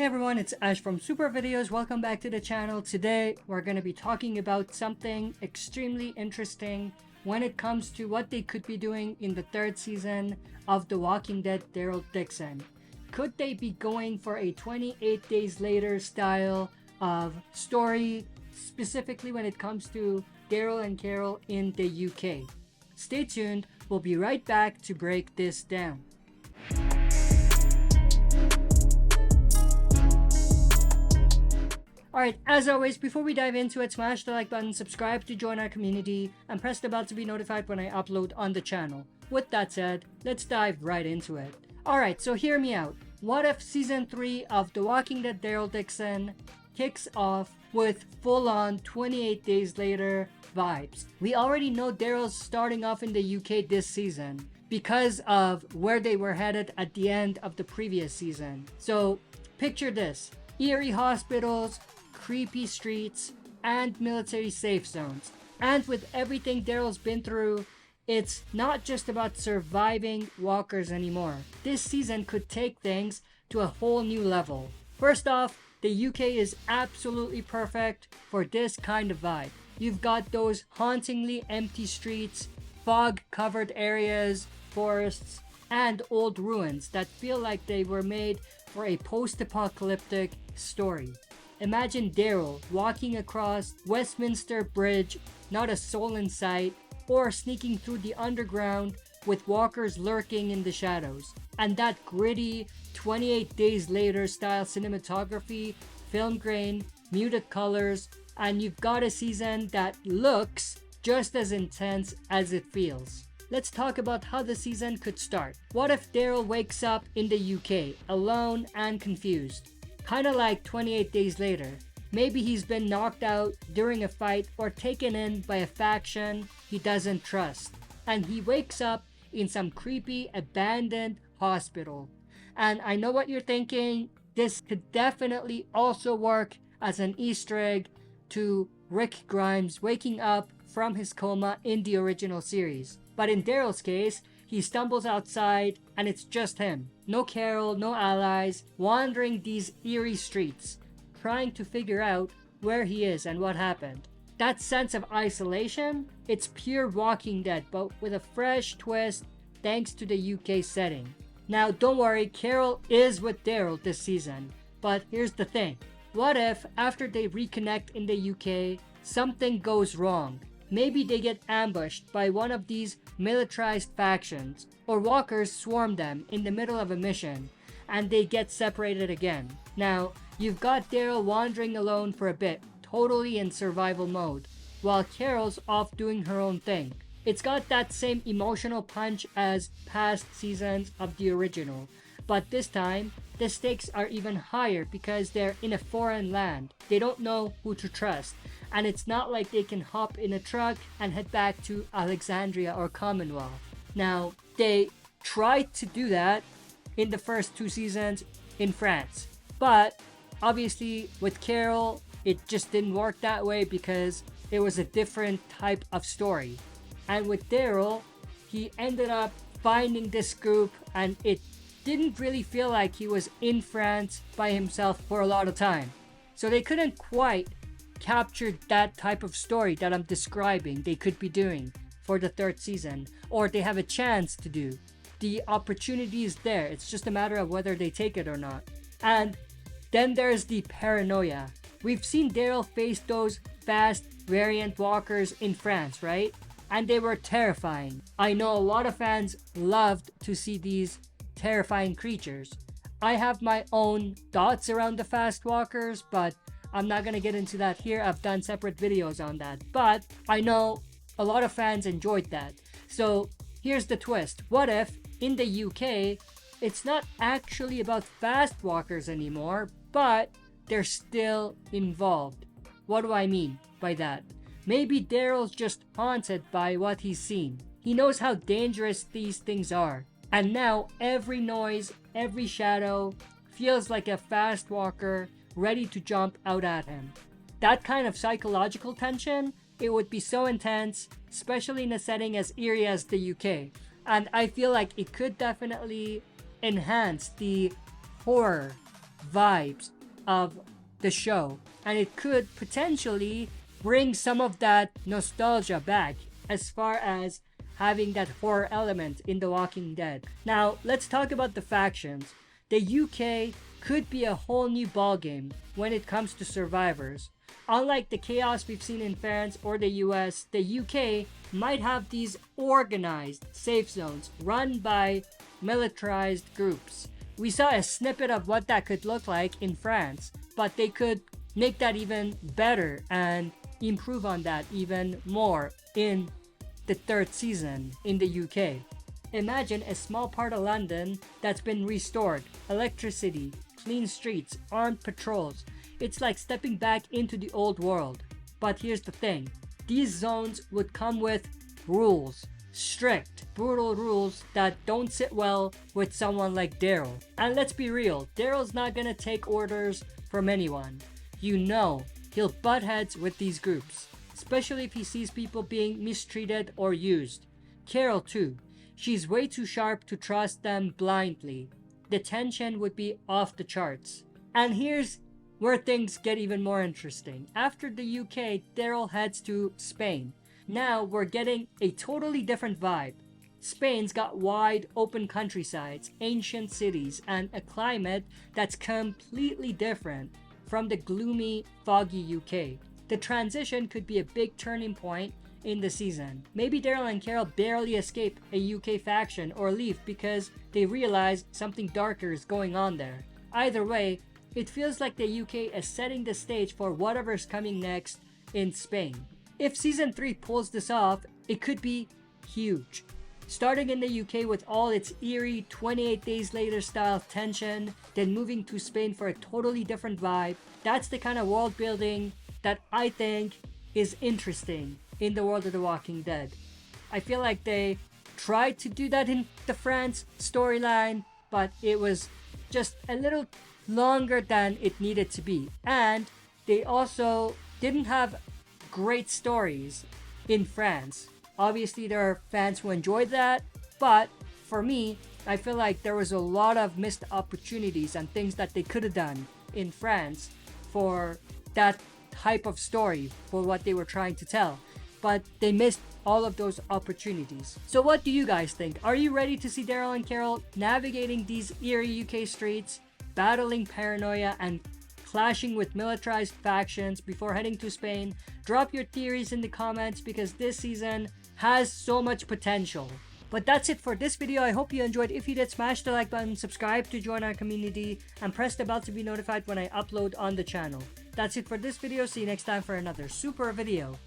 Hey everyone, it's Ash from SuperVideos. Welcome back to the channel. Today, we're going to be talking about something extremely interesting when it comes to what they could be doing in the third season of The Walking Dead, Daryl Dixon. Could they be going for a 28 days later style of story, specifically when it comes to Daryl and Carol in the UK? Stay tuned, we'll be right back to break this down. Alright, as always, before we dive into it, smash the like button, subscribe to join our community, and press the bell to be notified when I upload on the channel. With that said, let's dive right into it. Alright, so hear me out. What if Season 3 of The Walking Dead Daryl Dixon kicks off with full-on 28 days later vibes? We already know Daryl's starting off in the UK this season because of where they were headed at the end of the previous season. So, picture this. Eerie hospitals, creepy streets, and military safe zones. And with everything Daryl's been through, it's not just about surviving walkers anymore. This season could take things to a whole new level. First off, the UK is absolutely perfect for this kind of vibe. You've got those hauntingly empty streets, fog-covered areas, forests, and old ruins that feel like they were made for a post-apocalyptic story. Imagine Daryl walking across Westminster Bridge, not a soul in sight, or sneaking through the underground with walkers lurking in the shadows. And that gritty 28 days later style cinematography, film grain, muted colors, and you've got a season that looks just as intense as it feels. Let's talk about how the season could start. What if Daryl wakes up in the UK, alone and confused? Kinda like 28 days later. Maybe he's been knocked out during a fight or taken in by a faction he doesn't trust. And he wakes up in some creepy, abandoned hospital. And I know what you're thinking, this could definitely also work as an Easter egg to Rick Grimes waking up from his coma in the original series. But in Daryl's case, he stumbles outside and it's just him. No Carol, no allies, wandering these eerie streets, trying to figure out where he is and what happened. That sense of isolation, it's pure Walking Dead, but with a fresh twist thanks to the UK setting. Now don't worry, Carol is with Daryl this season, but here's the thing. What if after they reconnect in the UK, something goes wrong? Maybe they get ambushed by one of these militarized factions, or walkers swarm them in the middle of a mission, and they get separated again. Now, you've got Daryl wandering alone for a bit, totally in survival mode, while Carol's off doing her own thing. It's got that same emotional punch as past seasons of the original, but this time, the stakes are even higher because they're in a foreign land. They don't know who to trust, and it's not like they can hop in a truck and head back to Alexandria or Commonwealth. Now, they tried to do that in the first two seasons in France, but obviously with Carol, it just didn't work that way because it was a different type of story. And with Daryl, he ended up finding this group, and it didn't really feel like he was in France by himself for a lot of time. So they couldn't quite capture that type of story that I'm describing they could be doing for the third season, or they have a chance to do. The opportunity is there, it's just a matter of whether they take it or not. And then there's the paranoia. We've seen Daryl face those fast variant walkers in France, right? And they were terrifying. I know a lot of fans loved to see these terrifying creatures. I have my own thoughts around the fast walkers, but I'm not gonna get into that here. I've done separate videos on that, but I know a lot of fans enjoyed that. So here's the twist. What if in the UK it's not actually about fast walkers anymore, but they're still involved? What do I mean by that? Maybe Daryl's just haunted by what he's seen. He knows how dangerous these things are. And now every noise, every shadow feels like a fast walker ready to jump out at him. That kind of psychological tension, it would be so intense, especially in a setting as eerie as the UK. And I feel like it could definitely enhance the horror vibes of the show, and it could potentially bring some of that nostalgia back as far as having that horror element in The Walking Dead. Now, let's talk about the factions. The UK could be a whole new ballgame when it comes to survivors. Unlike the chaos we've seen in France or the US, the UK might have these organized safe zones run by militarized groups. We saw a snippet of what that could look like in France, but they could make that even better and improve on that even more in the third season in the UK. Imagine a small part of London that's been restored, electricity, clean streets, armed patrols. It's like stepping back into the old world. But here's the thing, these zones would come with rules, strict, brutal rules that don't sit well with someone like Daryl. And let's be real, Daryl's not gonna take orders from anyone. You know, he'll butt heads with these groups, especially if he sees people being mistreated or used. Carol too. She's way too sharp to trust them blindly. The tension would be off the charts. And here's where things get even more interesting. After the UK, Daryl heads to Spain. Now we're getting a totally different vibe. Spain's got wide open countrysides, ancient cities, and a climate that's completely different from the gloomy, foggy UK. The transition could be a big turning point in the season. Maybe Daryl and Carol barely escape a UK faction or leave because they realize something darker is going on there. Either way, it feels like the UK is setting the stage for whatever's coming next in Spain. If season 3 pulls this off, it could be huge. Starting in the UK with all its eerie 28 Days Later style tension, then moving to Spain for a totally different vibe. That's the kind of world building that I think is interesting in the world of The Walking Dead. I feel like they tried to do that in the France storyline, but it was just a little longer than it needed to be. And they also didn't have great stories in France. Obviously, there are fans who enjoyed that, but for me, I feel like there was a lot of missed opportunities and things that they could have done in France for that type of story, for what they were trying to tell. But they missed all of those opportunities. So what do you guys think? Are you ready to see Daryl and Carol navigating these eerie UK streets, battling paranoia and clashing with militarized factions before heading to Spain? Drop your theories in the comments because this season has so much potential. But that's it for this video. I hope you enjoyed. If you did, smash the like button, subscribe to join our community, and press the bell to be notified when I upload on the channel. That's it for this video. See you next time for another super video.